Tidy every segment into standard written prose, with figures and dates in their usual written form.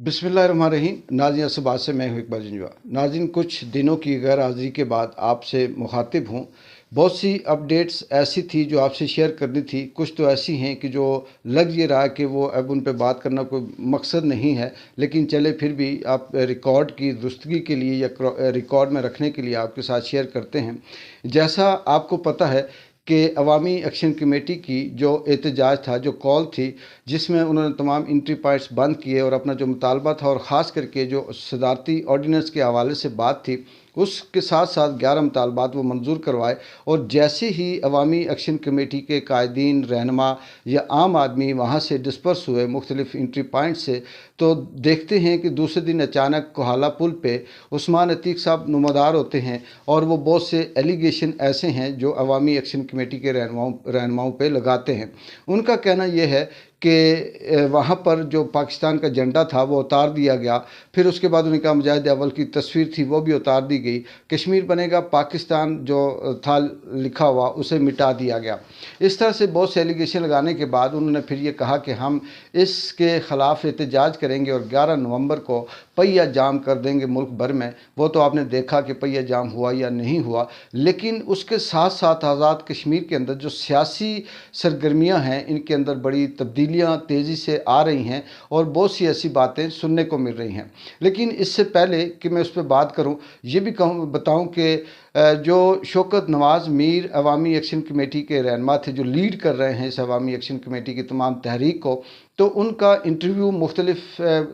बिस्मिल्लाहिर्रहमानिर्रहीम। नाज़रीन से बात से मैं हूँ इकबाल जंजुआ। नाज़रीन, कुछ दिनों की गैर हाज़िरी के बाद आपसे मुखातिब हूँ। बहुत सी अपडेट्स ऐसी थी जो आपसे शेयर करनी थी, कुछ तो ऐसी हैं कि जो लग ये रहा है कि वो अब उन पे बात करना कोई मकसद नहीं है, लेकिन चले फिर भी आप रिकॉर्ड की दुरुस्तगी के लिए या रिकॉर्ड में रखने के लिए आपके साथ शेयर करते हैं। जैसा आपको पता है कि अवामी एक्शन कमेटी की जो एहतजाज था, जो कॉल थी, जिसमें उन्होंने तमाम एंट्री पॉइंट्स बंद किए और अपना जो मुतालबा था और ख़ास करके जो सदारती ऑर्डीनेंस के हवाले से बात थी, उसके साथ साथ 11 मुतालबात वो मंजूर करवाए। और जैसे ही अवामी एक्शन कमेटी के कायदीन, रहनुमा या आम आदमी वहाँ से डिस्पर्स हुए मुख्तलिफ एंट्री पॉइंट से, तो देखते हैं कि दूसरे दिन अचानक कोहाला पुल पे उस्मान अतीक साहब नुमादार होते हैं और वो बहुत से एलिगेशन ऐसे हैं जो अवामी एक्शन कमेटी के रहनुमाओं पे लगाते हैं। उनका कहना यह है कि वहाँ पर जो पाकिस्तान का झंडा था वो उतार दिया गया। फिर उसके बाद उन्होंने कहा मुजाहिद अव्वल की तस्वीर थी वो भी उतार दी गई। कश्मीर बनेगा पाकिस्तान जो था लिखा हुआ उसे मिटा दिया गया। इस तरह से बहुत से एलिगेशन लगाने के बाद उन्होंने फिर ये कहा कि हम इसके ख़िलाफ़ एहतजाज करेंगे और 11 नवंबर को पहिया जाम कर देंगे मुल्क भर में। वो तो आपने देखा कि पहिया जाम हुआ या नहीं हुआ, लेकिन उसके साथ साथ आज़ाद कश्मीर के अंदर जो सियासी सरगर्मियाँ हैं, इनके अंदर बड़ी तब्दीलियाँ तेज़ी से आ रही हैं और बहुत सी ऐसी बातें सुनने को मिल रही हैं। लेकिन इससे पहले कि मैं उस पर बात करूं, ये भी बताऊं कि जो शौकत नवाज़ मीर अवामी एक्शन कमेटी के रहनुमा थे, जो लीड कर रहे हैं इस अवामी एक्शन कमेटी की तमाम तहरीक को, तो उनका इंटरव्यू मुख्तलिफ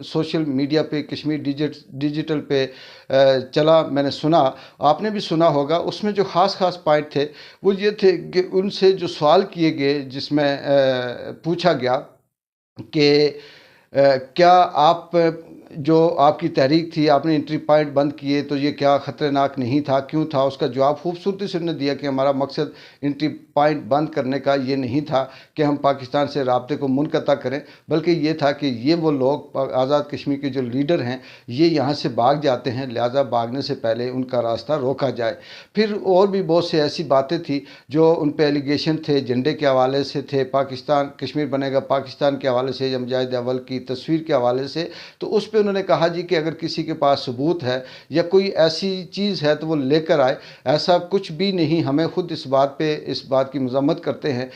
सोशल मीडिया पे, कश्मीर डिजिटल पे चला, मैंने सुना, आपने भी सुना होगा। उसमें जो ख़ास पॉइंट थे वो ये थे कि उनसे जो सवाल किए गए, जिसमें पूछा गया कि क्या आप जो आपकी तहरीक थी, आपने एंट्री पॉइंट बंद किए, तो ये क्या ख़तरनाक नहीं था, क्यों था? उसका जवाब खूबसूरती से उन्होंने दिया कि हमारा मकसद एंट्री पॉइंट बंद करने का ये नहीं था कि हम पाकिस्तान से राब्ते को मुनक़ता करें, बल्कि ये था कि ये वो लोग आज़ाद कश्मीर के जो लीडर हैं ये यहाँ से भाग जाते हैं, लिहाजा भागने से पहले उनका रास्ता रोका जाए। फिर और भी बहुत से ऐसी बातें थी जो उन पर एलिगेशन थे, झंडे के हवाले से थे, पाकिस्तान कश्मीर बनेगा पाकिस्तान के हवाले से या मुजाहिद अव्वल की तस्वीर के हवाले से। तो उस पर उन्होंने कहा जी कि अगर किसी के पास सबूत है या कोई ऐसी चीज़ है तो वो लेकर आए। ऐसा कुछ भी नहीं, हमें खुद इस बात की मज़म्मत करते हैं।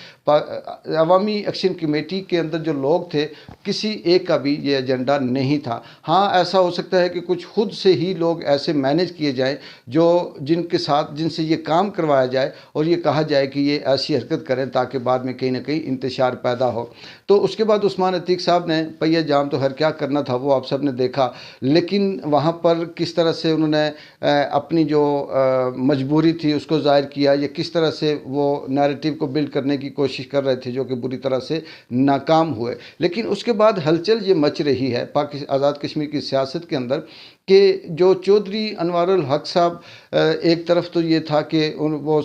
अवामी एक्शन कमेटी के अंदर जो लोग थे, किसी एक का भी ये एजेंडा नहीं था। हाँ, ऐसा हो सकता है कि कुछ खुद से ही लोग ऐसे मैनेज किए जाएं जो जिनसे ये काम करवाया जाए और ये कहा जाए कि ये ऐसी हरकत करें ताकि बाद में कहीं ना कहीं इंतशार पैदा हो। तो उसके बाद उस्मान अतीक साहब ने पहिया जाम तो हर क्या करना था वो आप सब ने देखा, लेकिन वहाँ पर किस तरह से उन्होंने अपनी जो मजबूरी थी उसको ज़ाहिर किया, या किस तरह से वो नैरेटिव को बिल्ड करने की कोशिश कर रहे थे जो कि बुरी तरह से नाकाम हुए। लेकिन उसके बाद हलचल ये मच रही है आज़ाद कश्मीर की सियासत के अंदर कि जो चौधरी अनवारुल हक साहब, एक तरफ तो ये था कि वो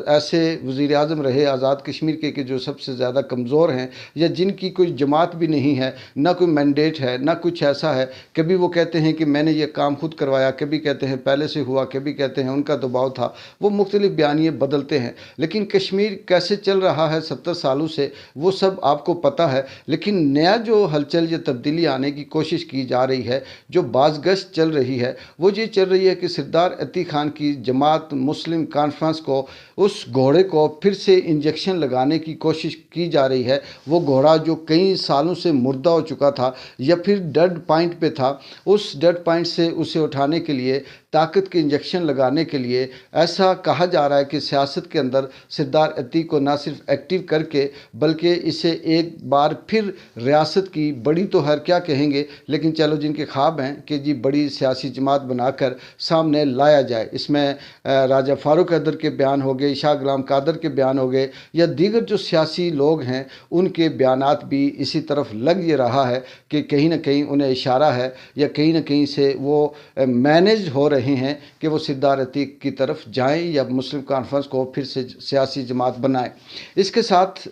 ऐसे वज़ीर आज़म रहे आज़ाद कश्मीर के कि जो सबसे ज़्यादा कमज़ोर हैं या जिनकी कोई जमात भी नहीं है, ना कोई मैंडेट है, ना कुछ ऐसा है। कभी वो कहते हैं कि मैंने ये काम खुद करवाया, कभी कहते हैं पहले से हुआ, कभी कहते हैं उनका दबाव था। वो मुख्तलिफ बयानिए बदलते हैं, लेकिन कश्मीर कैसे चल रहा है 70 सालों से वो सब आपको पता है। लेकिन नया जो हलचल या तब्दीली आने की कोशिश की जा रही है, जो बाज़गश्त चल रही है, वो ये चल रही है कि सरदार अतीक खान की जमात मुस्लिम कॉन्फ्रेंस को, उस घोड़े को फिर से इंजेक्शन लगाने की कोशिश की जा रही है। वो घोड़ा जो कई सालों से मुर्दा हो चुका था या फिर डेड पॉइंट पे था, उस डेड पॉइंट से उसे उठाने के लिए, ताकत के इंजेक्शन लगाने के लिए, ऐसा कहा जा रहा है कि सियासत के अंदर सरदार अतीक को ना सिर्फ एक्टिव करके बल्कि इसे एक बार फिर रियासत की बड़ी तो हर क्या कहेंगे, लेकिन चलो जिनके ख्वाब हैं कि जी बड़ी सियासी जमात बनाकर सामने लाया जाए। इसमें राजा फारूक हैदर के बयान हो गए, शाह गुलाम कादर के बयान हो गए, या दीगर जो सियासी लोग हैं उनके बयानात भी इसी तरफ लग ये रहा है कि कहीं ना कहीं उन्हें इशारा है या कहीं ना कहीं से वो मैनेज हो रहे हैं कि वो सरदार अतीक की तरफ जाएं या मुस्लिम कॉन्फ्रेंस को फिर से सियासी जमात बनाएं। इसके साथ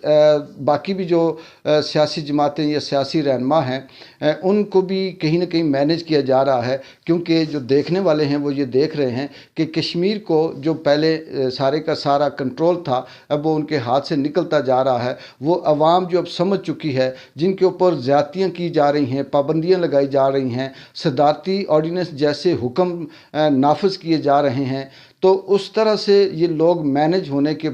बाकी भी जो सियासी जमातें या सियासी रहनुमा हैं उनको भी कहीं ना कहीं मैनेज किया जा रहा है, क्योंकि जो देखने वाले हैं वो ये देख रहे हैं कि कश्मीर को जो पहले सारे का सारा कंट्रोल था अब वो उनके हाथ से निकलता जा रहा है। वो अवाम जो अब समझ चुकी है, जिनके ऊपर ज़्यादतियाँ की जा रही हैं, पाबंदियाँ लगाई जा रही हैं, सदारती ऑर्डिनेंस जैसे हुक्म नाफिज किए जा रहे हैं, तो उस तरह से ये लोग मैनेज होने के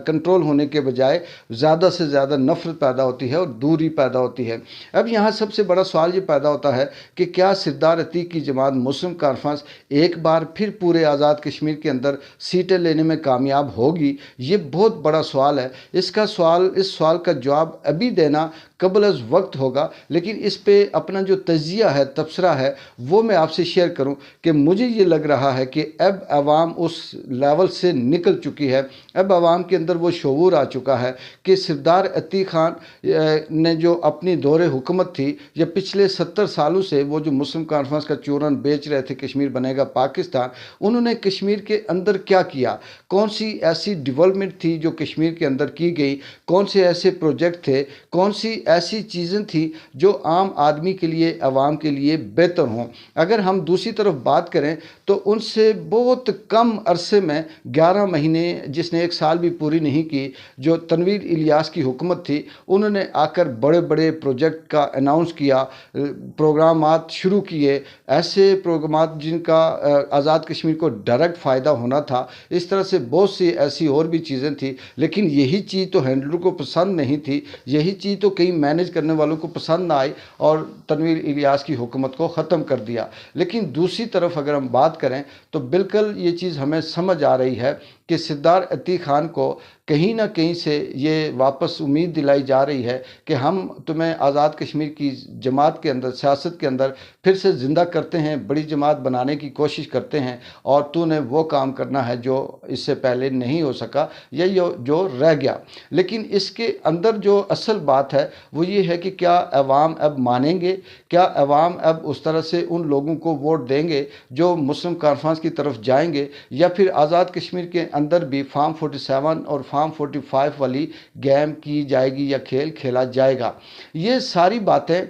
कंट्रोल होने के बजाय ज़्यादा से ज़्यादा नफ़रत पैदा होती है और दूरी पैदा होती है। अब यहाँ सबसे बड़ा सवाल ये पैदा होता है कि क्या सरदार अतीक की जमात मुस्लिम कॉन्फ्रेंस एक बार फिर पूरे आज़ाद कश्मीर के अंदर सीटें लेने में कामयाब होगी? ये बहुत बड़ा सवाल है। इस सवाल का जवाब अभी देना कबल अज़ वक्त होगा, लेकिन इस पे अपना जो तजिया है, तबसरा है, वो मैं आपसे शेयर करूं कि मुझे ये लग रहा है कि अब आवाम उस लेवल से निकल चुकी है। अब आवाम के अंदर वो शऊर आ चुका है कि सरदार अतीक खान ने जो अपनी दौरे हुकूमत थी या पिछले 70 सालों से वो जो मुस्लिम कॉन्फ्रेंस का चूरन बेच रहे थे, कश्मीर बनेगा पाकिस्तान, उन्होंने कश्मीर के अंदर क्या किया? कौन सी ऐसी डेवलपमेंट थी जो कश्मीर के अंदर की गई? कौन से ऐसे प्रोजेक्ट थे? कौन सी ऐसी चीज़ें थी जो आम आदमी के लिए, आवाम के लिए बेहतर हों? अगर हम दूसरी तरफ बात करें तो उनसे बहुत कम अरसे में 11 महीने, जिसने 1 साल भी पूरी नहीं की, जो तनवीर इलियास की हुकूमत थी, उन्होंने आकर बड़े बड़े प्रोजेक्ट का अनाउंस किया, प्रोग्रामात शुरू किए, ऐसे प्रोग्रामात जिनका आज़ाद कश्मीर को डायरेक्ट फ़ायदा होना था। इस तरह से बहुत सी ऐसी और भी चीज़ें थी, लेकिन यही चीज़ तो हैंडलर को पसंद नहीं थी, यही चीज़ तो कई मैनेज करने वालों को पसंद ना आई और तनवीर इलियास की हुकूमत को ख़त्म कर दिया। लेकिन दूसरी तरफ अगर हम बात करें तो बिल्कुल ये चीज़ हमें समझ आ रही है कि सरदार अतीक खान को कहीं ना कहीं से ये वापस उम्मीद दिलाई जा रही है कि हम तुम्हें आज़ाद कश्मीर की जमात के अंदर, सियासत के अंदर फिर से ज़िंदा करते हैं, बड़ी जमात बनाने की कोशिश करते हैं और तूने वो काम करना है जो इससे पहले नहीं हो सका या जो रह गया। लेकिन इसके अंदर जो असल बात है वो ये है कि क्या अवाम अब मानेंगे? क्या अवाम अब उस तरह से उन लोगों को वोट देंगे जो मुस्लिम कॉन्फ्रेंस की तरफ जाएंगे, या फिर आज़ाद कश्मीर के अंदर भी फार्म 47 और फार्म 45 वाली गेम की जाएगी या खेल खेला जाएगा? ये सारी बातें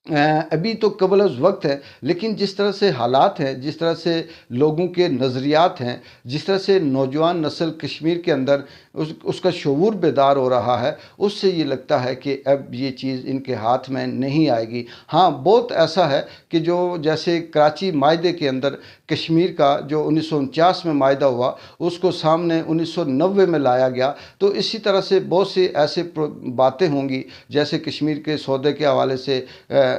अभी तो कबल अज़ वक्त है, लेकिन जिस तरह से हालात हैं, जिस तरह से लोगों के नज़रियात हैं, जिस तरह से नौजवान नस्ल कश्मीर के अंदर उसका शऊर बेदार हो रहा है, उससे ये लगता है कि अब ये चीज़ इनके हाथ में नहीं आएगी। हाँ, बहुत ऐसा है कि जो जैसे कराची मायदे के अंदर कश्मीर का जो 1949 में मायदा हुआ, उसको सामने 1990 में लाया गया, तो इसी तरह से बहुत से ऐसे बातें होंगी, जैसे कश्मीर के सौदे के हवाले से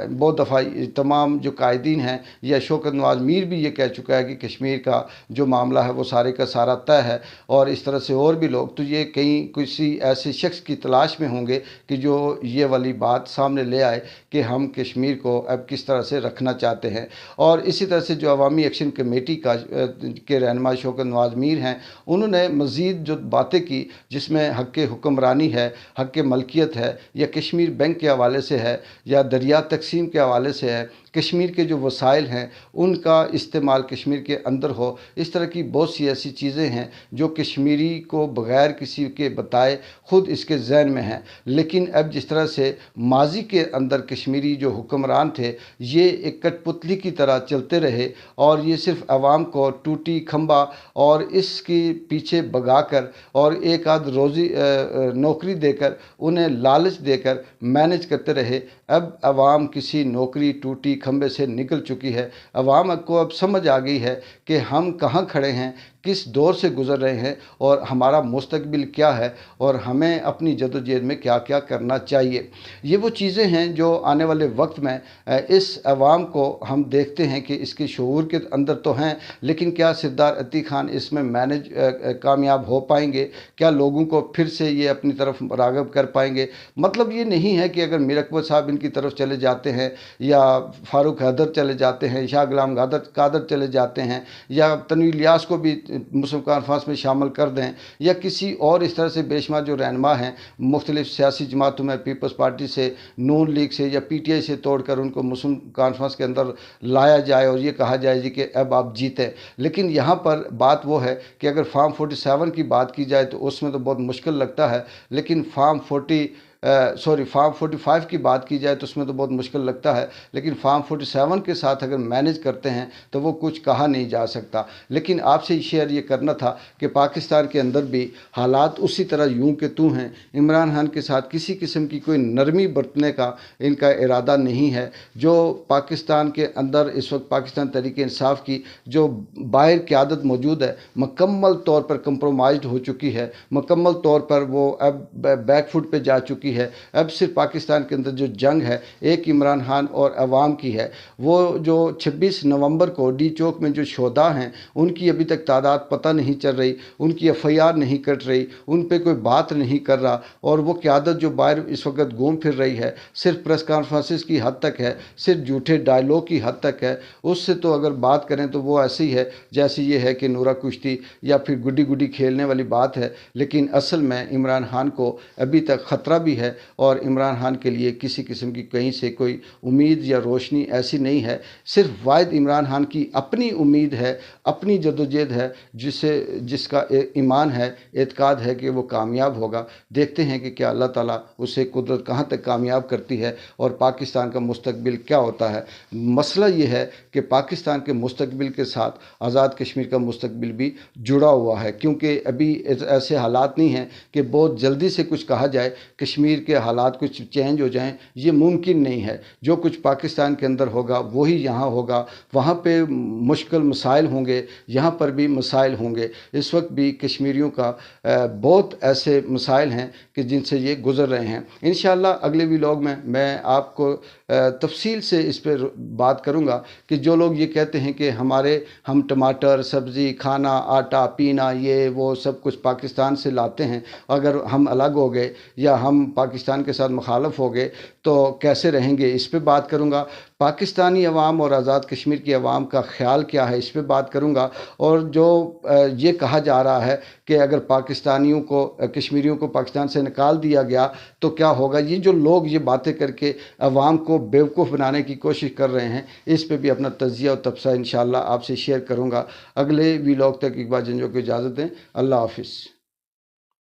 बहुत दफ़ा तमाम जो कायदीन हैं, या शौकत नवाज़ मीर भी ये कह चुका है कि कश्मीर का जो मामला है वो सारे का सारा तय है, और इस तरह से और भी लोग, तो ये कहीं किसी ऐसे शख्स की तलाश में होंगे कि जो ये वाली बात सामने ले आए कि हम कश्मीर को अब किस तरह से रखना चाहते हैं। और इसी तरह से जो अवामी एक्शन कमेटी के रहनुमा शौकत नवाज़ मीर हैं, उन्होंने मज़ीद जो बातें की, जिसमें हक़ हुक्मरानी है, हक़ मलकियत है, या कश्मीर बैंक के हवाले से है, या दरिया तकसीम के हवाले से है, कश्मीर के जो वसाइल हैं उनका इस्तेमाल कश्मीर के अंदर हो, इस तरह की बहुत सी ऐसी चीज़ें हैं जो कश्मीरी को बग़ैर किसी के बताए ख़ुद इसके जहन में हैं। लेकिन अब जिस तरह से माजी के अंदर कश्मीरी जो हुक्मरान थे, ये एक कठपुतली की तरह चलते रहे और ये सिर्फ आवाम को टूटी खंबा और इसके पीछे भगाकर और एक आध रोज़ी नौकरी देकर, उन्हें लालच देकर मैनेज करते रहे। अब आवाम किसी नौकरी टूटी खंबे से निकल चुकी है। अवाम को अब समझ आ गई है कि हम कहाँ खड़े हैं, किस दौर से गुज़र रहे हैं और हमारा मुस्तकबिल क्या है और हमें अपनी जदोजहद में क्या क्या करना चाहिए। ये वो चीज़ें हैं जो आने वाले वक्त में इस अवाम को हम देखते हैं कि इसके शऊर के अंदर तो हैं, लेकिन क्या सरदार अतीक खान इसमें मैनेज कामयाब हो पाएंगे? क्या लोगों को फिर से ये अपनी तरफ राग़िब कर पाएंगे? मतलब ये नहीं है कि अगर मीर अकबर साहब इनकी तरफ चले जाते हैं, या फ़ारूक हैदर चले जाते हैं, शाह गुलाम कादर चले जाते हैं, या तनवीर इलियास को भी مسلم کانفرنس میں شامل کر دیں یا کسی اور اس طرح سے بے شمار جو رہنما ہیں مختلف سیاسی جماعتوں میں، پیپلز پارٹی سے، نون لیگ سے یا پی ٹی آئی سے توڑ کر ان کو مسلم کانفرنس کے اندر لایا جائے اور یہ کہا جائے جی کہ اب آپ جیتے. لیکن یہاں پر بات وہ ہے کہ اگر فارم 47 کی بات کی جائے تو اس میں تو بہت مشکل لگتا ہے، لیکن فارم 45 کی بات کی جائے تو اس میں تو بہت مشکل لگتا ہے، لیکن فارم 47 کے ساتھ اگر مینج کرتے ہیں تو وہ کچھ کہا نہیں جا سکتا. لیکن آپ سے شیئر یہ کرنا تھا کہ پاکستان کے اندر بھی حالات اسی طرح یوں کہ توں ہیں. عمران خان کے ساتھ کسی قسم کی کوئی نرمی برتنے کا ان کا ارادہ نہیں ہے. جو پاکستان کے اندر اس وقت پاکستان تحریک انصاف کی جو باہر قیادت موجود ہے مکمل طور پر کمپرومائزڈ ہو چکی ہے، مکمل طور پر وہ اب بیک فٹ پہ جا چکی ہے. اب صرف پاکستان کے اندر جو جنگ ہے ایک عمران خان اور عوام کی ہے. وہ جو 26 نومبر کو ڈی چوک میں جو شہداء ہیں ان کی ابھی تک تعداد پتہ نہیں چل رہی، ان کی ایف آئی آر نہیں کٹ رہی، ان پہ کوئی بات نہیں کر رہا، اور وہ قیادت جو باہر اس وقت گھوم پھر رہی ہے صرف پریس کانفرنسز کی حد تک ہے، صرف جھوٹے ڈائلاگ کی حد تک ہے. اس سے تو اگر بات کریں تو وہ ایسی ہے جیسی یہ ہے کہ نورا کشتی یا پھر گڈی گڈی کھیلنے والی بات ہے. لیکن اصل میں عمران خان کو ابھی تک خطرہ بھی ہے اور عمران خان کے لیے کسی قسم کی کہیں سے کوئی امید یا روشنی ایسی نہیں ہے. صرف واحد عمران خان کی اپنی امید ہے، اپنی جدوجہد ہے، جس کا ایمان ہے، اعتقاد ہے کہ وہ کامیاب ہوگا. دیکھتے ہیں کہ کیا اللہ تعالیٰ اسے قدرت کہاں تک کامیاب کرتی ہے اور پاکستان کا مستقبل کیا ہوتا ہے. مسئلہ یہ ہے کہ پاکستان کے مستقبل کے ساتھ آزاد کشمیر کا مستقبل بھی جڑا ہوا ہے، کیونکہ ابھی ایسے حالات نہیں ہیں کہ بہت جلدی سے کچھ کہا جائے کشمیر کے حالات کچھ چینج ہو جائیں. یہ ممکن نہیں ہے. جو کچھ پاکستان کے اندر ہوگا وہی یہاں ہوگا. وہاں پہ مشکل مسائل ہوں گے، یہاں پر بھی مسائل ہوں گے. اس وقت بھی کشمیریوں کا بہت ایسے مسائل ہیں کہ جن سے یہ گزر رہے ہیں. انشاءاللہ اگلے ویلاگ میں آپ کو تفصیل سے اس پہ بات کروں گا کہ جو لوگ یہ کہتے ہیں کہ ہم ٹماٹر، سبزی، کھانا، آٹا، پینا، یہ وہ سب کچھ پاکستان سے لاتے ہیں، اگر ہم الگ ہو گئے یا ہم پاکستان کے ساتھ مخالف ہو گئے تو کیسے رہیں گے، اس پہ بات کروں گا. پاکستانی عوام اور آزاد کشمیر کی عوام کا خیال کیا ہے اس پہ بات کروں گا. اور جو یہ کہا جا رہا ہے کہ اگر پاکستانیوں کو، کشمیریوں کو پاکستان سے نکال دیا گیا تو کیا ہوگا، یہ جو لوگ یہ باتیں کر کے عوام کو بیوقوف بنانے کی کوشش کر رہے ہیں، اس پہ بھی اپنا تجزیہ اور تبصرہ انشاءاللہ آپ سے شیئر کروں گا. اگلے ویلاگ تک اقبال جنجو کو اجازت دیں. اللہ حافظ.